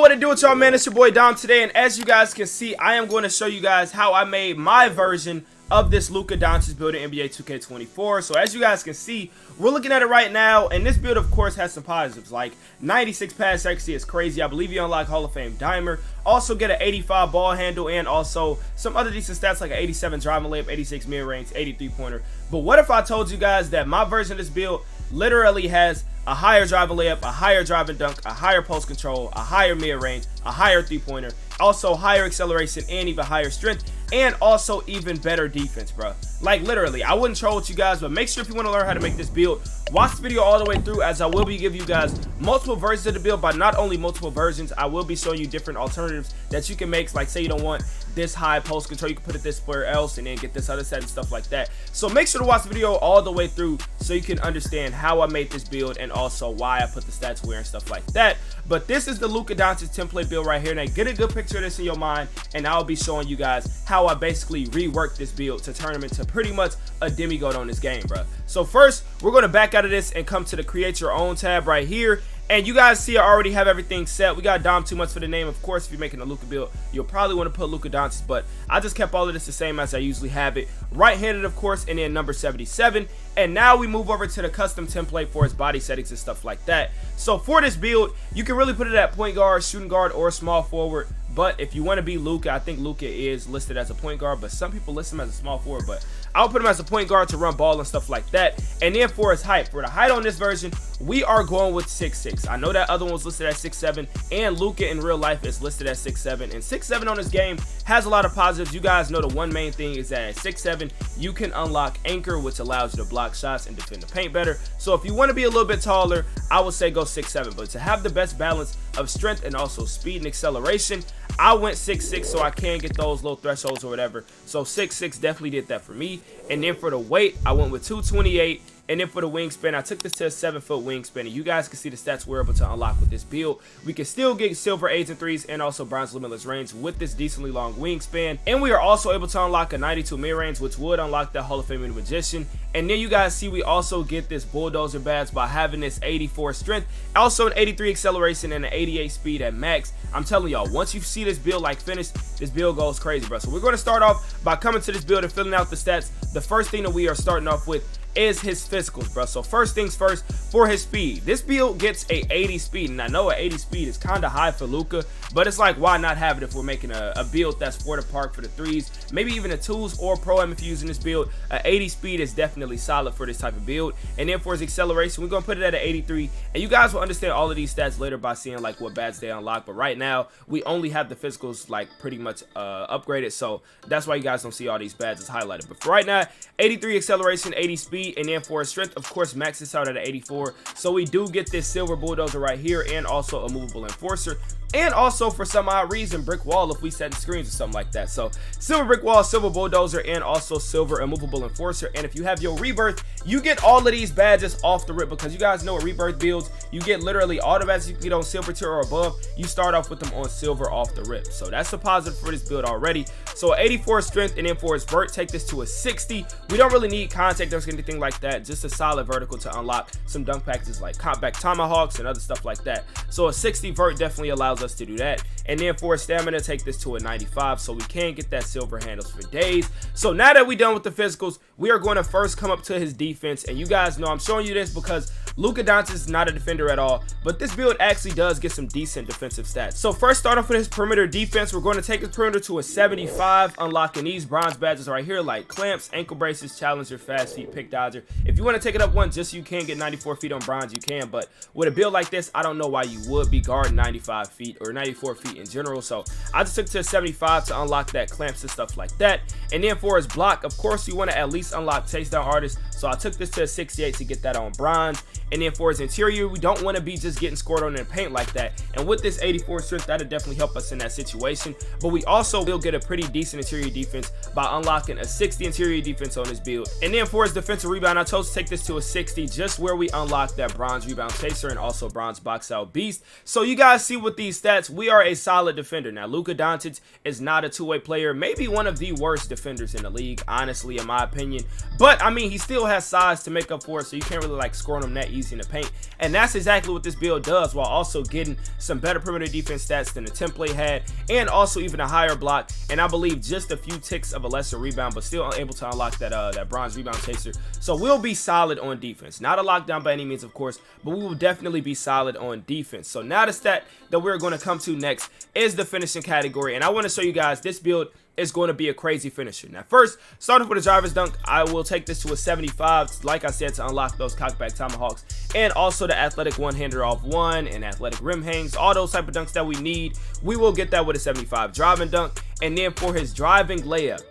What it do with y'all, man? It's your boy Dom today, and as you guys can see, I am going to show you guys how I made my version of this Luka Doncic build in NBA 2K24. So as you guys can see, we're looking at it right now, and this build of course has some positives, like 96 pass accuracy is crazy. I believe you unlock Hall of Fame dimer, also get an 85 ball handle, and also some other decent stats like an 87 driving layup, 86 mid-range, 83 pointer. But what if I told you guys that my version of this build literally has a higher driving layup, a higher driving dunk, a higher post control, a higher mid-range, a higher three-pointer, also higher acceleration and even higher strength, and also even better defense, bro. Like literally, I wouldn't troll with you guys, but make sure if you want to learn how to make this build, watch the video all the way through, as I will be giving you guys multiple versions of the build. But not only multiple versions, I will be showing you different alternatives that you can make. Like say you don't want this high post control, you can put it this somewhere else and then get this other set and stuff like that. So make sure to watch the video all the way through so you can understand how I made this build and also why I put the stats where and stuff like that. But this is the Luka Doncic template build right here. Now get a good picture of this in your mind, and I'll be showing you guys how I basically reworked this build to turn him into pretty much a demigod on this game, bro. So first, we're going to back out of this and come to the create your own tab right here. And you guys see I already have everything set. We got Dom too much for the name. Of course, if you're making a Luka build, you'll probably want to put Luka Doncic, but I just kept all of this the same as I usually have it. Right-handed, of course, and then number 77. And now we move over to the custom template for his body settings and stuff like that. So for this build, you can really put it at point guard, shooting guard, or small forward. But if you want to be Luka, I think Luka is listed as a point guard, but some people list him as a small forward. But I'll put him as a point guard to run ball and stuff like that. And then for his height, for the height on this version, we are going with 6'6". I know that other one was listed at 6'7", and Luka in real life is listed at 6'7". And 6'7" on this game has a lot of positives. You guys know the one main thing is that at 6'7", you can unlock anchor, which allows you to block shots and defend the paint better. So if you want to be a little bit taller, I would say go 6'7". But to have the best balance of strength and also speed and acceleration, I went 6'6", so I can get those low thresholds or whatever. So 6'6" definitely did that for me. And then for the weight, I went with 228. And then for the wingspan, I took this to a 7-foot wingspan. And you guys can see the stats we're able to unlock with this build. We can still get silver 8s and 3s and also bronze limitless range with this decently long wingspan. And we are also able to unlock a 92 mid-range, which would unlock that Hall of Fame magician. And then you guys see we also get this bulldozer badge by having this 84 strength, also an 83 acceleration and an 88 speed at max. I'm telling y'all, once you see this build like finished, this build goes crazy, bro. So we're going to start off by coming to this build and filling out the stats. The first thing that we are starting off with is his physicals, bro. So first things first, for his speed, this build gets a 80 speed, and I know a 80 speed is kind of high for Luka, but it's like, why not have it if we're making a build that's for the park, for the threes, maybe even the twos or pro-am if you're using this build. A 80 speed is definitely solid for this type of build. And then for his acceleration, we're gonna put it at an 83, and you guys will understand all of these stats later by seeing like what badges they unlock. But right now we only have the physicals like pretty much upgraded, so that's why you guys don't see all these badges highlighted. But for right now, 83 acceleration, 80 speed, and then for his strength, of course, max this out at an 84. So we do get this silver bulldozer right here, and also a movable enforcer, and also for some odd reason brick wall if we set screens or something like that. So silver brick wall, silver bulldozer, and also silver immovable enforcer. And if you have your rebirth, you get all of these badges off the rip, because you guys know what rebirth builds, you get literally all the badges you can get on silver tier or above. You start off with them on silver off the rip, so that's a positive for this build already. So 84 strength, and then for his vert, take this to a 60. We don't really need contact dunks or anything like that, just a solid vertical to unlock some dunk packages like back tomahawks and other stuff like that. So a 60 vert definitely allows us to do that. And then for stamina, take this to a 95, so we can get that silver handles for days. So now that we're done with the physicals, we are going to first come up to his defense. And you guys know I'm showing you this because Luka Doncic is not a defender at all, but this build actually does get some decent defensive stats. So first, start off with his perimeter defense. We're going to take his perimeter to a 75, unlocking these bronze badges right here like clamps, ankle braces, challenger, fast feet, pick dodger. If you want to take it up one just so you can get 94 feet on bronze, you can. But with a build like this, I don't know why you would be guarding 95 feet or 94 feet in general. So I just took it to a 75 to unlock that clamps and stuff like that. And then for his block, of course, you want to at least unlock takedown artist. So I took this to a 68 to get that on bronze. And then for his interior, we don't want to be just getting scored on in the paint like that. And with this 84 strength, that'll definitely help us in that situation. But we also will get a pretty decent interior defense by unlocking a 60 interior defense on this build. And then for his defensive rebound, I chose to take this to a 60, just where we unlock that bronze rebound chaser and also bronze box out beast. So you guys see with these stats, we are a solid defender. Now, Luka Doncic is not a two-way player, maybe one of the worst defenders in the league, honestly, in my opinion. But, I mean, he still has size to make up for it, so you can't really, like, score on him that easy in the paint. And that's exactly what this build does, while also getting some better perimeter defense stats than the template had, and also even a higher block, and I believe just a few ticks of a lesser rebound, but still able to unlock that bronze rebound chaser. So we'll be solid on defense. Not a lockdown by any means, of course, but we will definitely be solid on defense. So now the stat that we're going to come to next is the finishing category, and I want to show you guys this build is going to be a crazy finisher. Now, first, starting with a driver's dunk, I will take this to a 75, like I said, to unlock those cockback tomahawks, and also the athletic one-hander off one, and athletic rim hangs, all those type of dunks that we need. We will get that with a 75 driving dunk, and then for his driving layup,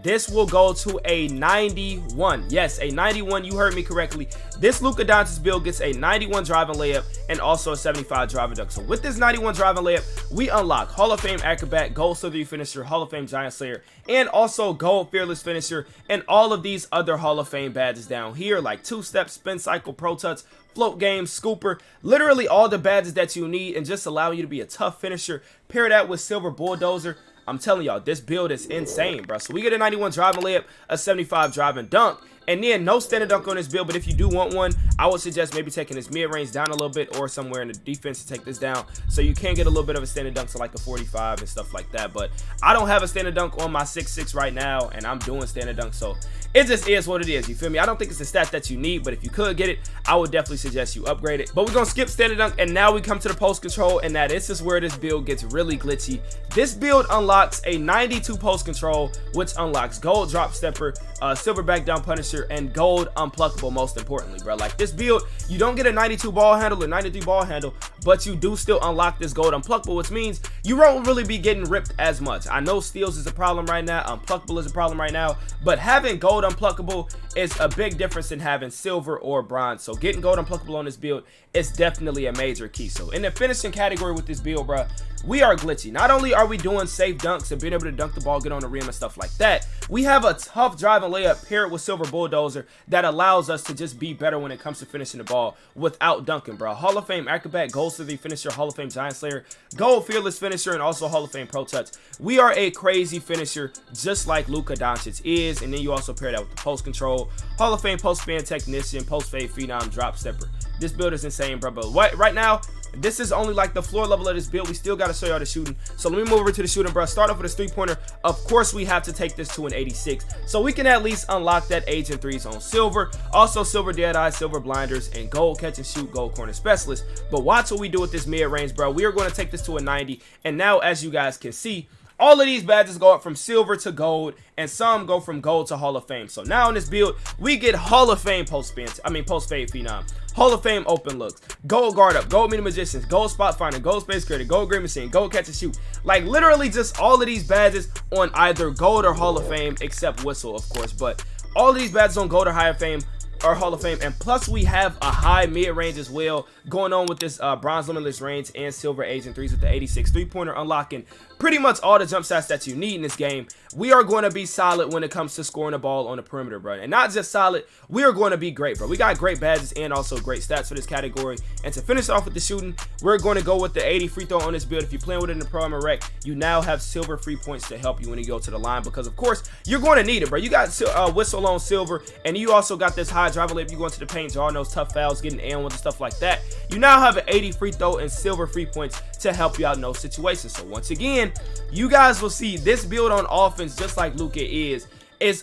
this will go to a 91. Yes, a 91. You heard me correctly. This Luka Doncic build gets a 91 driving layup and also a 75 driving dunk. So with this 91 driving layup, we unlock Hall of Fame Acrobat, Gold Slithery Finisher, Hall of Fame Giant Slayer, and also Gold Fearless Finisher, and all of these other Hall of Fame badges down here, like two-step, spin cycle, pro touch, float game, scooper, literally all the badges that you need, and just allow you to be a tough finisher. Pair that with Silver Bulldozer. I'm telling y'all, this build is insane, bro. So we get a 91 driving layup, a 75 driving dunk, and then no standard dunk on this build. But if you do want one, I would suggest maybe taking this mid-range down a little bit, or somewhere in the defense to take this down, so you can get a little bit of a standard dunk, so like a 45 and stuff like that. But I don't have a standard dunk on my 6'6" right now, and I'm doing standard dunk, so it just is what it is. You feel me? I don't think it's a stat that you need, but if you could get it, I would definitely suggest you upgrade it. But we're gonna skip standard dunk, and now we come to the post control, and now this is where this build gets really glitchy. This build unlocks a 92 post control, which unlocks gold drop stepper, silver back down punisher, and gold unpluckable, most importantly, bro. Like, this build, you don't get a 92 ball handle or 93 ball handle, but you do still unlock this gold unpluckable, which means you won't really be getting ripped as much. I know steals is a problem right now, unpluckable is a problem right now, but having gold unpluckable is a big difference than having silver or bronze. So getting gold unpluckable on this build is definitely a major key. So in the finishing category with this build, bro, we are glitchy. Not only are we doing safe dunks and being able to dunk the ball, get on the rim and stuff like that, we have a tough driving layup paired with Silver Bulldozer that allows us to just be better when it comes to finishing the ball without dunking, bro. Hall of Fame Acrobat, Gold Slithery Finisher, Hall of Fame Giant Slayer, Gold Fearless Finisher, and also Hall of Fame Pro Touch. We are a crazy finisher, just like Luka Doncic is. And then you also pair that with the post control, Hall of Fame Post Fan Technician, Post Fade Phenom, Drop Stepper. This build is insane, bro. But right now, this is only like the floor level of this build. We still got to show y'all the shooting. So let me move over to the shooting, bro. Start off with a three-pointer. Of course, we have to take this to an 86, so we can at least unlock that Agent 3s on silver. Also, silver dead eye, silver blinders, and gold catch and shoot, gold corner specialist. But watch what we do with this mid-range, bro. We are going to take this to a 90, and now, as you guys can see, all of these badges go up from silver to gold, and some go from gold to Hall of Fame. So now in this build, we get Hall of Fame post fade phenom, Hall of Fame open looks, gold guard up, gold mini magicians, gold spot finder, gold space creator, gold green machine, gold catch and shoot. Like, literally just all of these badges on either gold or Hall of Fame, except whistle, of course. But all of these badges on gold or higher fame or Hall of Fame, and plus we have a high mid-range as well going on with this bronze limitless range and silver Agent 3s with the 86 three-pointer, unlocking pretty much all the jump shots that you need in this game. We are going to be solid when it comes to scoring the ball on the perimeter, bro. And not just solid, we are going to be great, bro. We got great badges and also great stats for this category. And to finish off with the shooting, we're going to go with the 80 free throw on this build. If you're playing with it in the Pro and Rec, you now have silver free points to help you when you go to the line, because of course you're going to need it, bro. You got whistle on silver, and you also got this high driver layup. You go into the paint, drawing those tough fouls, getting and with stuff like that. You now have an 80 free throw and silver free points to help you out in those situations. So once again, you guys will see this build on offense, just like Luka is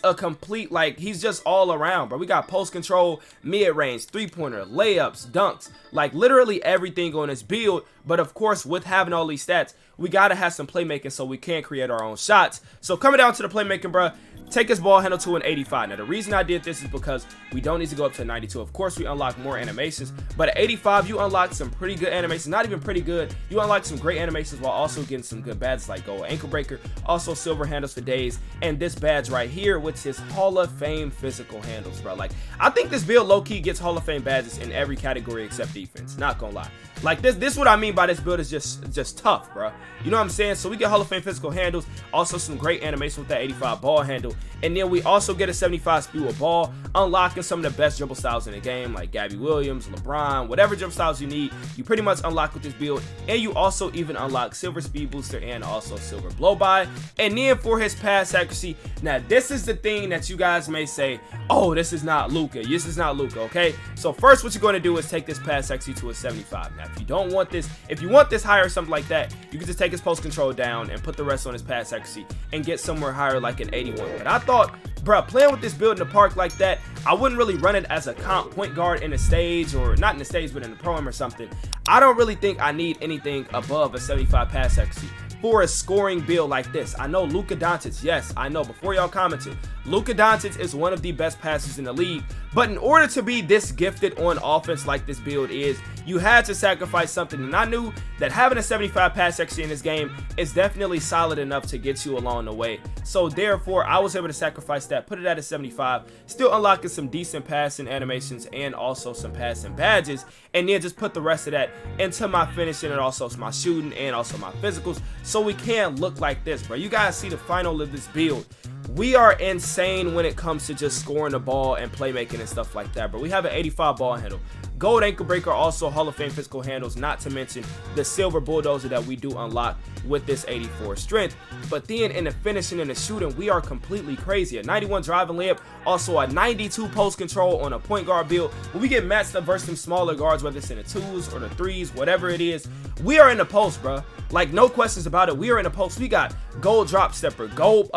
a complete, like, he's just all around, bro. We got post control, mid-range, three-pointer, layups, dunks, like literally everything on this build. But of course, with having all these stats, we gotta have some playmaking so we can create our own shots. So coming down to the playmaking, bro, take his ball handle to an 85. Now the reason I did this is because we don't need to go up to a 92. Of course, we unlock more animations, but at 85, you unlock some pretty good animations. Not even pretty good, you unlock some great animations while also getting some good badges like gold ankle breaker, also silver handles for days, and this badge right here, which is Hall of Fame physical handles, bro. Like, I think this build low-key gets Hall of Fame badges in every category except defense, not gonna lie. Like this what I mean by this build is just tough, bro. You know what I'm saying? So we get Hall of Fame physical handles, also some great animation with that 85 ball handle, and then we also get a 75 speed with ball, unlocking some of the best dribble styles in the game, like Gabby Williams, LeBron, whatever dribble styles you need, you pretty much unlock with this build. And you also even unlock silver speed booster and also silver blow by. And then for his pass accuracy, now this is the thing that you guys may say, oh, this is not Luka. This is not Luka, okay? So first what you're going to do is take this pass accuracy to a 75. Now if you don't want this, if you want this higher or something like that, you can just take his post control down and put the rest on his pass accuracy and get somewhere higher like an 81. But I thought, bro, playing with this build in the park like that, I wouldn't really run it as a comp point guard in the stage, or not in the stage, but in the pro-am or something. I don't really think I need anything above a 75 pass accuracy for a scoring build like this. I know Luka Doncic, yes, I know, before y'all commented, Luka Doncic is one of the best passers in the league, but in order to be this gifted on offense like this build is, you had to sacrifice something, and I knew that having a 75 pass accuracy in this game is definitely solid enough to get you along the way. So therefore, I was able to sacrifice that, put it at a 75, still unlocking some decent passing animations and also some passing badges, and then just put the rest of that into my finishing and also my shooting and also my physicals, so we can look like this, bro. You guys see the final of this build. We are insane when it comes to just scoring the ball and playmaking and stuff like that, bro. We have an 85 ball handle, gold ankle breaker, also Hall of Fame physical handles, not to mention the silver bulldozer that we do unlock with this 84 strength. But then in the finishing and the shooting, we are completely crazy. A 91 driving layup, also a 92 post control on a point guard build. When we get matched up versus some smaller guards, whether it's in the 2s or the 3s, whatever it is, we are in the post, bro. Like, no questions about it. We are in the post. We got gold drop stepper, gold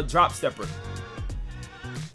drop stepper.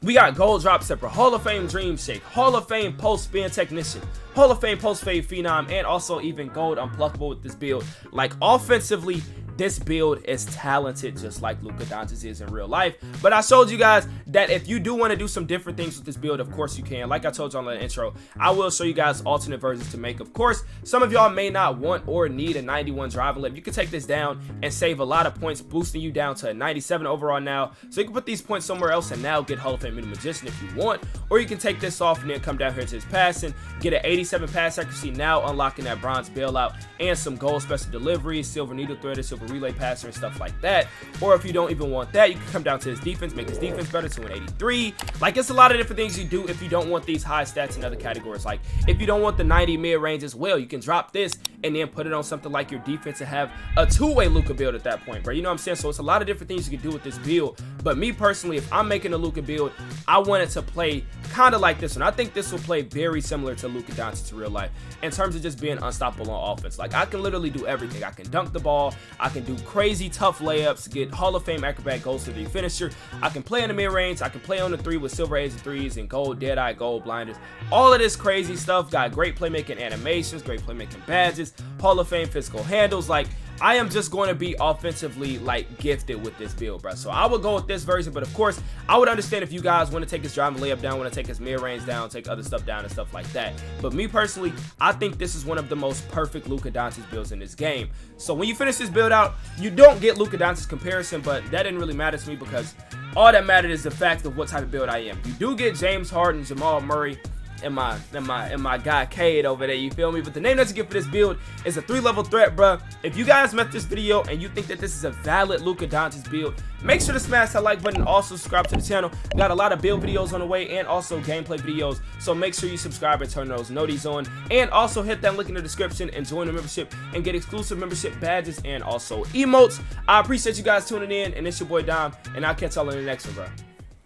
We got gold drop stepper, Hall of Fame dream shake, Hall of Fame post spin technician, Hall of Fame post fade phenom, and also even gold unpluckable with this build. Like, offensively, this build is talented just like Luka Doncic is in real life. But I showed you guys that if you do want to do some different things with this build, of course you can. Like I told you on the intro, I will show you guys alternate versions to make. Of course, some of y'all may not want or need a 91 driving layup. You can take this down and save a lot of points, boosting you down to a 97 overall now. So you can put these points somewhere else and now get Hall of Fame Middle Magician if you want. Or you can take this off and then come down here to his passing, get an 87 pass accuracy, now unlocking that bronze bailout and some gold special delivery, silver needle threader, silver relay passer, and stuff like that. Or if you don't even want that, you can come down to his defense, make his defense better to an 83. Like, it's a lot of different things you do if you don't want these high stats in other categories. Like, if you don't want the 90 mid range as well, you can drop this and then put it on something like your defense and have a two-way Luka build at that point, bro. You know what I'm saying? So it's a lot of different things you can do with this build. But me personally, if I'm making a Luka build, I want it to play kind of like this one. I think this will play very similar to Luka Doncic in real life in terms of just being unstoppable on offense. Like, I can literally do everything. I can dunk the ball, I can do crazy tough layups, get Hall of Fame Acrobat goals to the finisher, I can play in the mid-range, I can play on the 3 with silver A's and 3s and gold dead-eye, gold blinders, all of this crazy stuff. Got great playmaking animations, great playmaking badges, Hall of Fame physical handles. Like, I am just going to be offensively, like, gifted with this build, bro. So I would go with this version, but of course, I would understand if you guys want to take his driving layup down, want to take his mid-range down, take other stuff down and stuff like that. But me personally, I think this is one of the most perfect Luka Doncic builds in this game. So when you finish this build out, you don't get Luka Doncic comparison, but that didn't really matter to me because all that mattered is the fact of what type of build I am. You do get James Harden, Jamal Murray, and my guy Cade over there, you feel me? But the name that you get for this build is a 3-level threat, bro. If you guys met this video and you think that this is a valid Luka Doncic build, make sure to smash that like button and also subscribe to the channel. We got a lot of build videos on the way and also gameplay videos, so make sure you subscribe and turn those noties on, and also hit that link in the description and join the membership and get exclusive membership badges and also emotes. I appreciate you guys tuning in, and it's your boy Dom, and I'll catch y'all in the next one, bro.